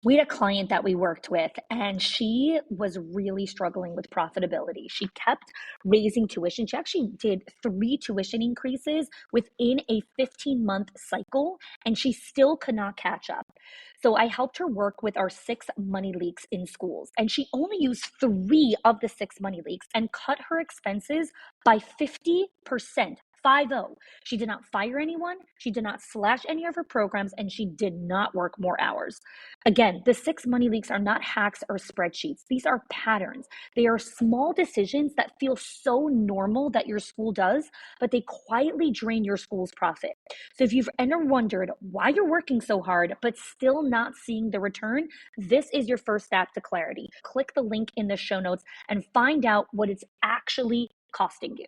We had a client that we worked with, and she was really struggling with profitability. She kept raising tuition. She actually did 3 tuition increases within a 15-month cycle, and she still could not catch up. So I helped her work with our 6 money leaks in schools, and she only used 3 of the 6 money leaks and cut her expenses by 50%. 50. She did not fire anyone, she did not slash any of her programs, and she did not work more hours. Again, the 6 money leaks are not hacks or spreadsheets. These are patterns. They are small decisions that feel so normal that your school does, but they quietly drain your school's profit. So if you've ever wondered why you're working so hard, but still not seeing the return, this is your first step to clarity. Click the link in the show notes and find out what it's actually costing you.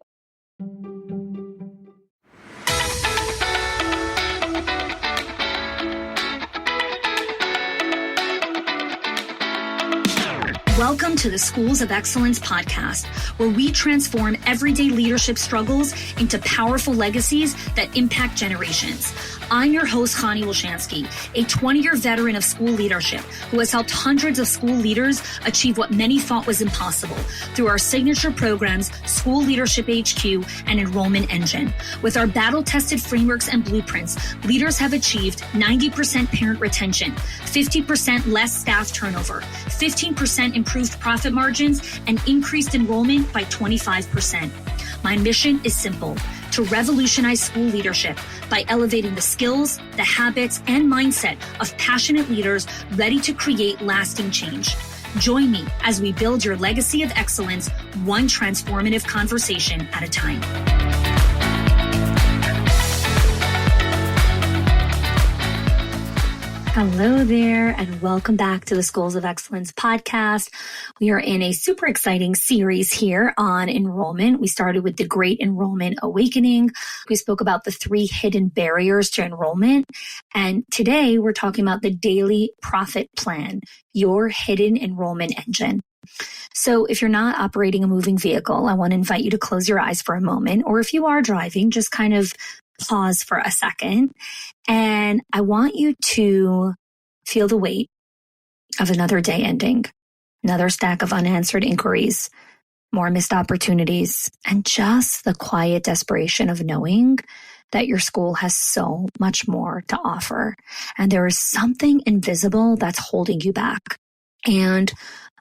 Welcome to the Schools of Excellence podcast, where we transform everyday leadership struggles into powerful legacies that impact generations. I'm your host, Khani Wilshansky, a 20-year veteran of school leadership who has helped hundreds of school leaders achieve what many thought was impossible through our signature programs, School Leadership HQ and Enrollment Engine. With our battle-tested frameworks and blueprints, leaders have achieved 90% parent retention, 50% less staff turnover, 15% improved profit margins, and increased enrollment by 25%. My mission is simple: to revolutionize school leadership by elevating the skills, the habits, and mindset of passionate leaders ready to create lasting change. Join me as we build your legacy of excellence, one transformative conversation at a time. Hello there, and welcome back to the Schools of Excellence podcast. We are in a super exciting series here on enrollment. We started with the Great Enrollment Awakening. We spoke about the 3 hidden barriers to enrollment. And today we're talking about the Daily Profit Plan, your hidden enrollment engine. So if you're not operating a moving vehicle, I want to invite you to close your eyes for a moment, or if you are driving, just kind of pause for a second. And I want you to feel the weight of another day ending, another stack of unanswered inquiries, more missed opportunities, and just the quiet desperation of knowing that your school has so much more to offer. And there is something invisible that's holding you back. And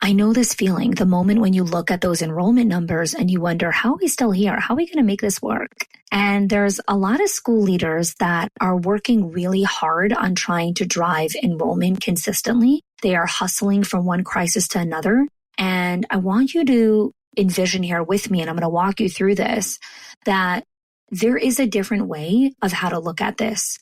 I know this feeling, the moment when you look at those enrollment numbers and you wonder, how are we still here? How are we going to make this work? And there's a lot of school leaders that are working really hard on trying to drive enrollment consistently. They are hustling from one crisis to another. And I want you to envision here with me, and I'm going to walk you through this, that there is a different way of how to look at this.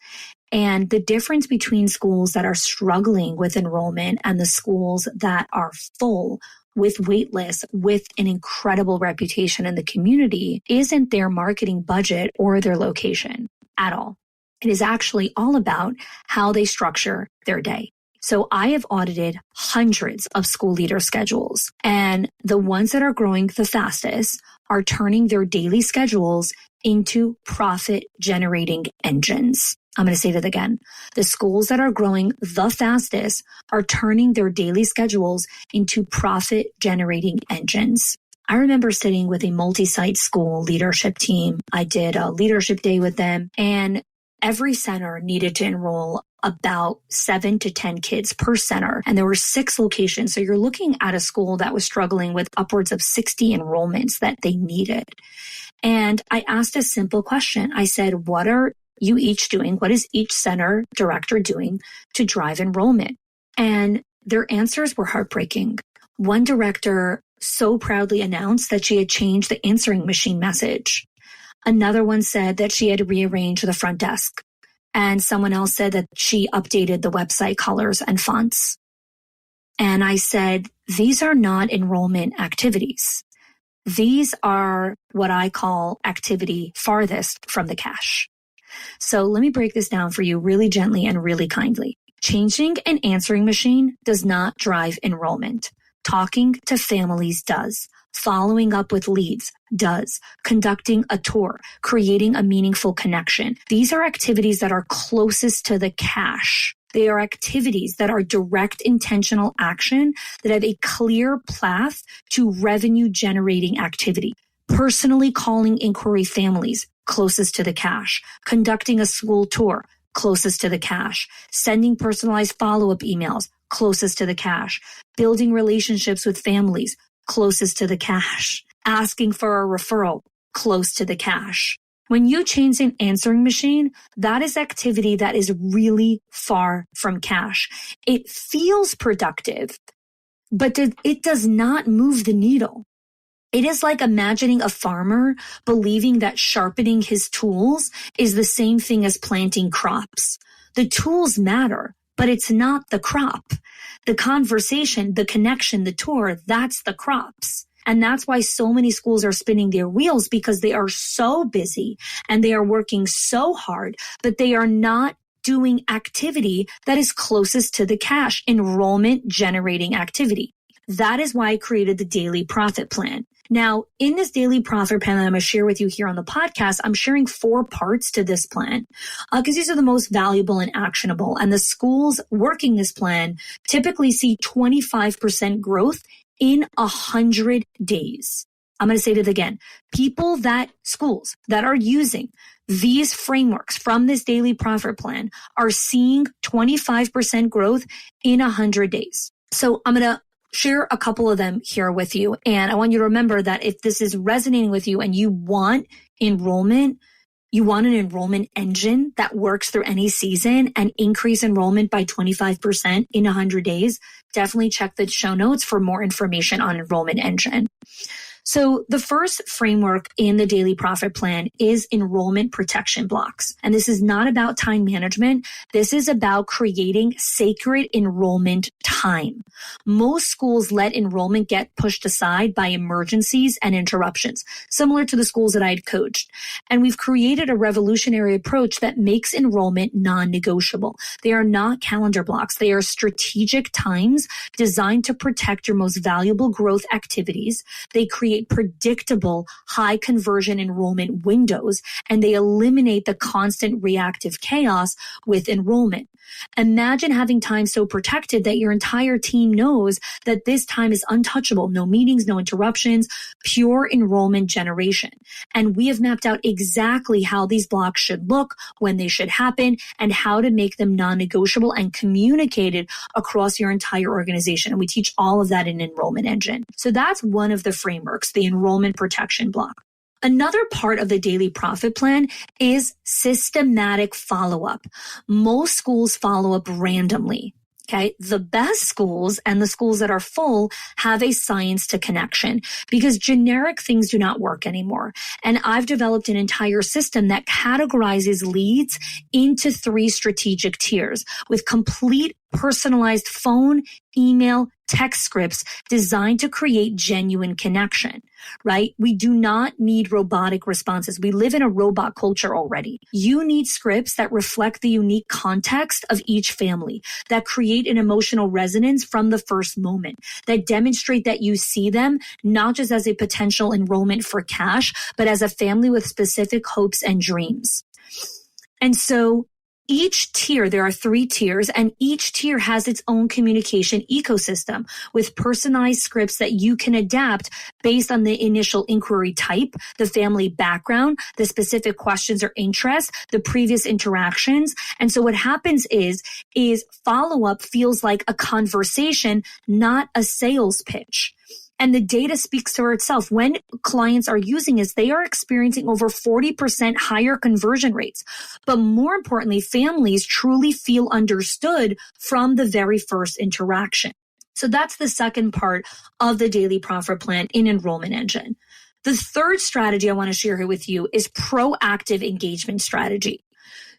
And the difference between schools that are struggling with enrollment and the schools that are full with wait lists, with an incredible reputation in the community, isn't their marketing budget or their location at all. It is actually all about how they structure their day. So I have audited hundreds of school leader schedules, and the ones that are growing the fastest are turning their daily schedules into profit-generating engines. I'm going to say that again. The schools that are growing the fastest are turning their daily schedules into profit-generating engines. I remember sitting with a multi-site school leadership team. I did a leadership day with them, and every center needed to enroll about 7 to 10 kids per center. And there were 6 locations. So you're looking at a school that was struggling with upwards of 60 enrollments that they needed. And I asked a simple question. I said, what are you each doing? What is each center director doing to drive enrollment? And their answers were heartbreaking. One director so proudly announced that she had changed the answering machine message. Another one said that she had to rearrange the front desk. And someone else said that she updated the website colors and fonts. And I said, these are not enrollment activities. These are what I call activity farthest from the cash. So let me break this down for you really gently and really kindly. Changing an answering machine does not drive enrollment. Talking to families does. Following up with leads does. Conducting a tour, creating a meaningful connection. These are activities that are closest to the cash. They are activities that are direct intentional action that have a clear path to revenue generating activity. Personally calling inquiry families closest to the cash, conducting a school tour closest to the cash, sending personalized follow-up emails closest to the cash, building relationships with families closest to the cash, asking for a referral close to the cash. When you change an answering machine, that is activity that is really far from cash. It feels productive, but it does not move the needle. It is like imagining a farmer believing that sharpening his tools is the same thing as planting crops. The tools matter, but it's not the crop. The conversation, the connection, the tour, that's the crops. And that's why so many schools are spinning their wheels, because they are so busy and they are working so hard, but they are not doing activity that is closest to the cash, enrollment generating activity. That is why I created the daily profit plan. Now, in this daily profit plan that I'm going to share with you here on the podcast, I'm sharing 4 parts to this plan because these are the most valuable and actionable. And the schools working this plan typically see 25% growth in 100 days. I'm going to say it again. Schools that are using these frameworks from this daily profit plan are seeing 25% growth in 100 days. So I'm going to share a couple of them here with you. And I want you to remember that if this is resonating with you and you want enrollment, you want an enrollment engine that works through any season and increase enrollment by 25% in 100 days, definitely check the show notes for more information on Enrollment Engine. So the first framework in the daily profit plan is enrollment protection blocks. And this is not about time management. This is about creating sacred enrollment time. Most schools let enrollment get pushed aside by emergencies and interruptions, similar to the schools that I had coached. And we've created a revolutionary approach that makes enrollment non-negotiable. They are not calendar blocks. They are strategic times designed to protect your most valuable growth activities. They create predictable high conversion enrollment windows, and they eliminate the constant reactive chaos with enrollment. Imagine having time so protected that your entire team knows that this time is untouchable. No meetings, no interruptions, pure enrollment generation. And we have mapped out exactly how these blocks should look, when they should happen, and how to make them non-negotiable and communicated across your entire organization. And we teach all of that in Enrollment Engine. So that's one of the frameworks, the enrollment protection block. Another part of the daily profit plan is systematic follow-up. Most schools follow up randomly. Okay. The best schools and the schools that are full have a science to connection because generic things do not work anymore. And I've developed an entire system that categorizes leads into 3 strategic tiers with complete personalized phone, email, text scripts designed to create genuine connection, right? We do not need robotic responses. We live in a robot culture already. You need scripts that reflect the unique context of each family, that create an emotional resonance from the first moment, that demonstrate that you see them not just as a potential enrollment for cash, but as a family with specific hopes and dreams. And so each tier, there are 3 tiers, and each tier has its own communication ecosystem with personalized scripts that you can adapt based on the initial inquiry type, the family background, the specific questions or interests, the previous interactions. And so what happens is follow-up feels like a conversation, not a sales pitch. And the data speaks for itself. When clients are using this, they are experiencing over 40% higher conversion rates. But more importantly, families truly feel understood from the very first interaction. So that's the second part of the daily profit plan in Enrollment Engine. The third strategy I want to share here with you is proactive engagement strategy.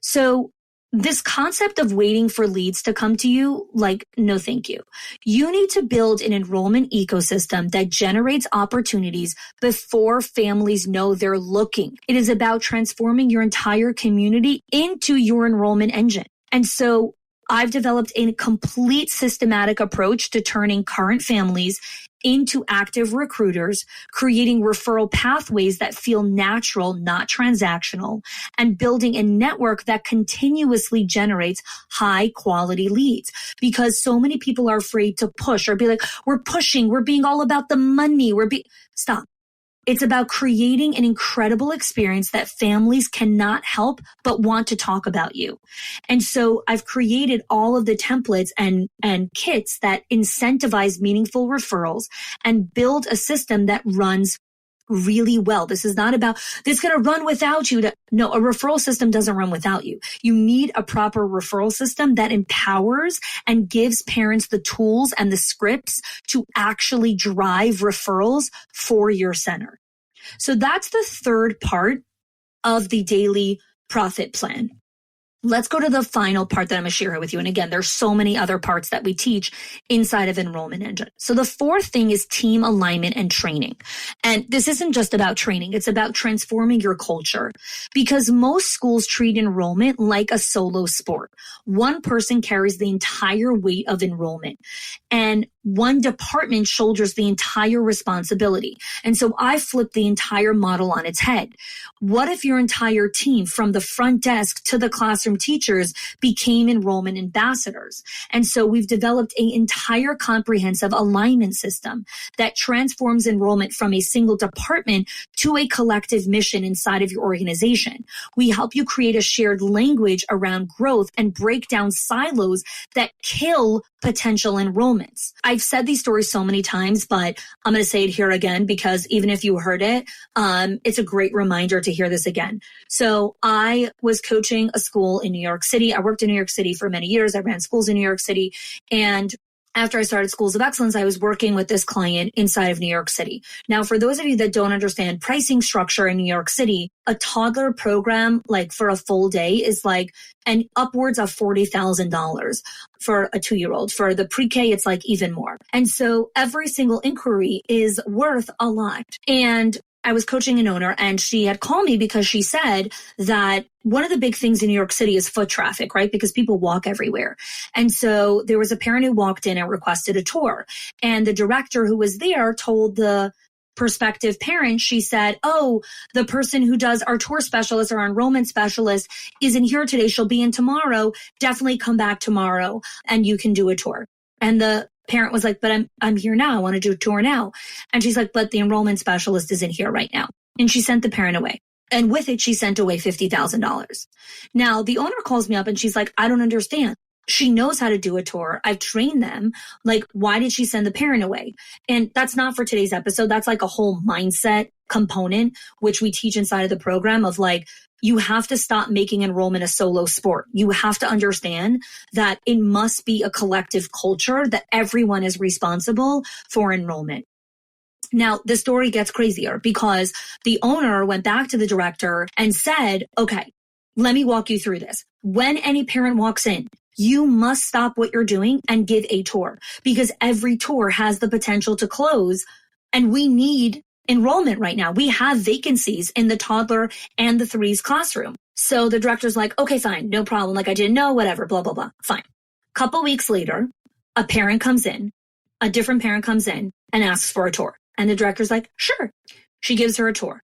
So this concept of waiting for leads to come to you, no, thank you. You need to build an enrollment ecosystem that generates opportunities before families know they're looking. It is about transforming your entire community into your enrollment engine. And so I've developed a complete systematic approach to turning current families into active recruiters, creating referral pathways that feel natural, not transactional, and building a network that continuously generates high quality leads. Because so many people are afraid to push or be like, we're pushing, we're being all about the money, stop. It's about creating an incredible experience that families cannot help but want to talk about you. And so I've created all of the templates and kits that incentivize meaningful referrals and build a system that runs really well. This is not about, this is going to run without you. No, a referral system doesn't run without you. You need a proper referral system that empowers and gives parents the tools and the scripts to actually drive referrals for your center. So that's the third part of the daily profit plan. Let's go to the final part that I'm going to share with you. And again, there's so many other parts that we teach inside of Enrollment Engine. So the fourth thing is team alignment and training. And this isn't just about training. It's about transforming your culture, because most schools treat enrollment like a solo sport. One person carries the entire weight of enrollment, and one department shoulders the entire responsibility. And so I flipped the entire model on its head. What if your entire team, from the front desk to the classroom teachers, became enrollment ambassadors? And so we've developed an entire comprehensive alignment system that transforms enrollment from a single department to a collective mission inside of your organization. We help you create a shared language around growth and break down silos that kill potential enrollments. I've said these stories so many times, but I'm going to say it here again, because even if you heard it, it's a great reminder to hear this again. So I was coaching a school in New York City. I worked in New York City for many years. I ran schools in New York City. And after I started Schools of Excellence, I was working with this client inside of New York City. Now, for those of you that don't understand pricing structure in New York City, a toddler program, like for a full day, is like an upwards of $40,000 for a 2-year-old. For the pre-K, it's like even more. And so every single inquiry is worth a lot. And I was coaching an owner, and she had called me because she said that one of the big things in New York City is foot traffic, right? Because people walk everywhere. And so there was a parent who walked in and requested a tour. And the director who was there told the prospective parent, she said, oh, the person who does our tour specialist or our enrollment specialist isn't here today. She'll be in tomorrow. Definitely come back tomorrow and you can do a tour. And the parent was like, but I'm here now. I want to do a tour now. And she's like, but the enrollment specialist isn't here right now. And she sent the parent away. And with it, she sent away $50,000. Now, the owner calls me up and she's like, I don't understand. She knows how to do a tour. I've trained them. Like, why did she send the parent away? And that's not for today's episode. That's like a whole mindset component, which we teach inside of the program of like, you have to stop making enrollment a solo sport. You have to understand that it must be a collective culture, that everyone is responsible for enrollment. Now, the story gets crazier because the owner went back to the director and said, okay, let me walk you through this. When any parent walks in, you must stop what you're doing and give a tour, because every tour has the potential to close, and we need enrollment right now. We have vacancies in the toddler and the 3s classroom. So the director's like, okay, fine, no problem. Like, I didn't know, whatever, blah, blah, blah. Fine. Couple weeks later, a different parent comes in and asks for a tour. And the director's like, sure. She gives her a tour.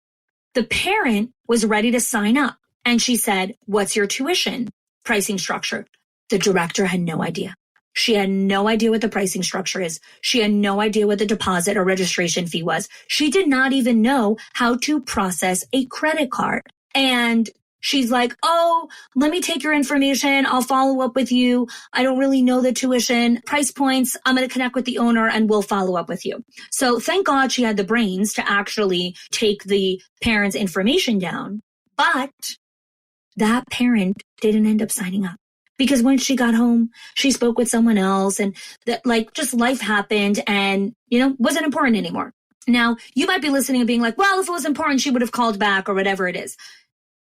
The parent was ready to sign up. And she said, what's your tuition pricing structure? The director had no idea. She had no idea what the pricing structure is. She had no idea what the deposit or registration fee was. She did not even know how to process a credit card. And she's like, oh, let me take your information. I'll follow up with you. I don't really know the tuition price points. I'm going to connect with the owner and we'll follow up with you. So thank God she had the brains to actually take the parent's information down. But that parent didn't end up signing up. Because when she got home, she spoke with someone else, and that, like, just life happened and, wasn't important anymore. Now, you might be listening and being like, well, if it was important, she would have called back or whatever it is.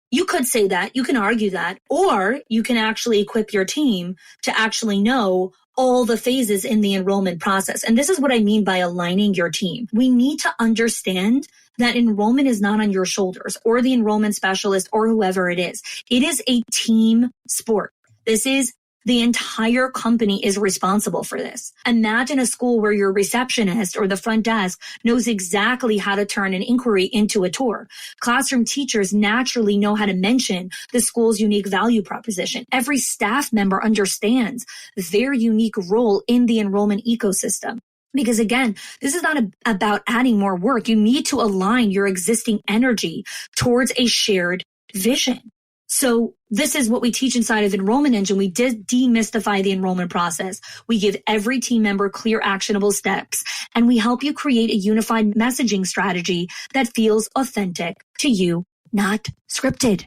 You could say that, you can argue that, or you can actually equip your team to actually know all the phases in the enrollment process. And this is what I mean by aligning your team. We need to understand that enrollment is not on your shoulders or the enrollment specialist or whoever it is. It is a team sport. This is The entire company is responsible for this. Imagine a school where your receptionist or the front desk knows exactly how to turn an inquiry into a tour. Classroom teachers naturally know how to mention the school's unique value proposition. Every staff member understands their unique role in the enrollment ecosystem. Because again, this is not about adding more work. You need to align your existing energy towards a shared vision. So this is what we teach inside of Enrollment Engine. We demystify the enrollment process. We give every team member clear, actionable steps, and we help you create a unified messaging strategy that feels authentic to you, not scripted,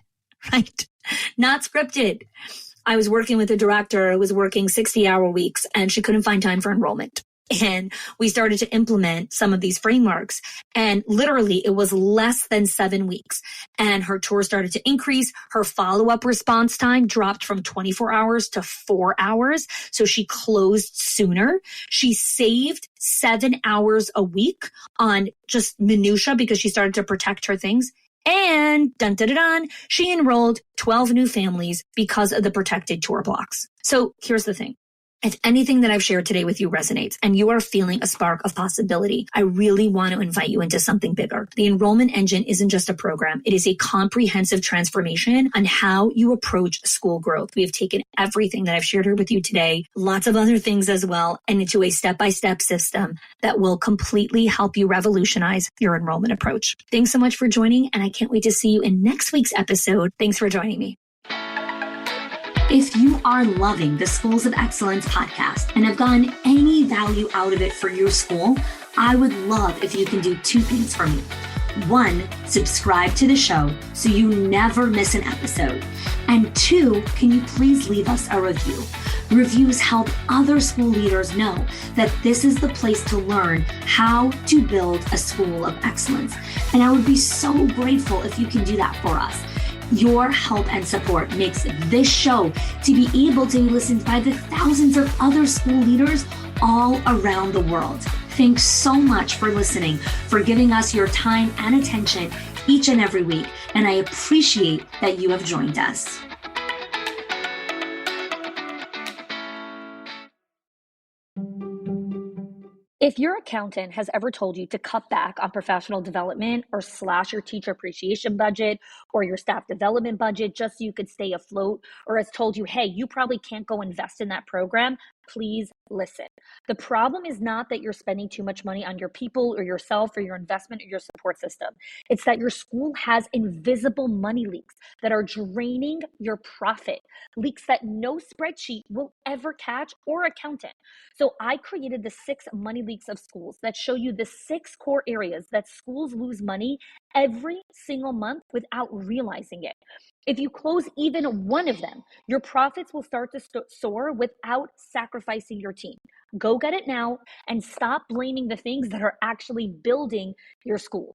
right? Not scripted. I was working with a director who was working 60-hour weeks, and she couldn't find time for enrollment. And we started to implement some of these frameworks. And literally, it was less than 7 weeks. And her tour started to increase. Her follow-up response time dropped from 24 hours to 4 hours. So she closed sooner. She saved 7 hours a week on just minutia because she started to protect her things. And dun, dun, dun, dun, she enrolled 12 new families because of the protected tour blocks. So here's the thing. If anything that I've shared today with you resonates and you are feeling a spark of possibility, I really want to invite you into something bigger. The Enrollment Engine isn't just a program. It is a comprehensive transformation on how you approach school growth. We have taken everything that I've shared here with you today, lots of other things as well, and into a step-by-step system that will completely help you revolutionize your enrollment approach. Thanks so much for joining, and I can't wait to see you in next week's episode. Thanks for joining me. If you are loving the Schools of Excellence podcast and have gotten any value out of it for your school, I would love if you can do 2 things for me. 1, subscribe to the show so you never miss an episode. And 2, can you please leave us a review? Reviews help other school leaders know that this is the place to learn how to build a school of excellence. And I would be so grateful if you can do that for us. Your help and support makes this show to be able to be listened by the thousands of other school leaders all around the world. Thanks so much for listening, for giving us your time and attention each and every week, and I appreciate that you have joined us. If your accountant has ever told you to cut back on professional development or slash your teacher appreciation budget or your staff development budget just so you could stay afloat, or has told you, hey, you probably can't go invest in that program, please listen. The problem is not that you're spending too much money on your people or yourself or your investment or your support system. It's that your school has invisible money leaks that are draining your profit, leaks that no spreadsheet will ever catch or accountant. So I created the 6 money leaks of schools that show you the 6 core areas that schools lose money every single month without realizing it. If you close even one of them, your profits will start to soar without sacrificing your team. Go get it now and stop blaming the things that are actually building your school.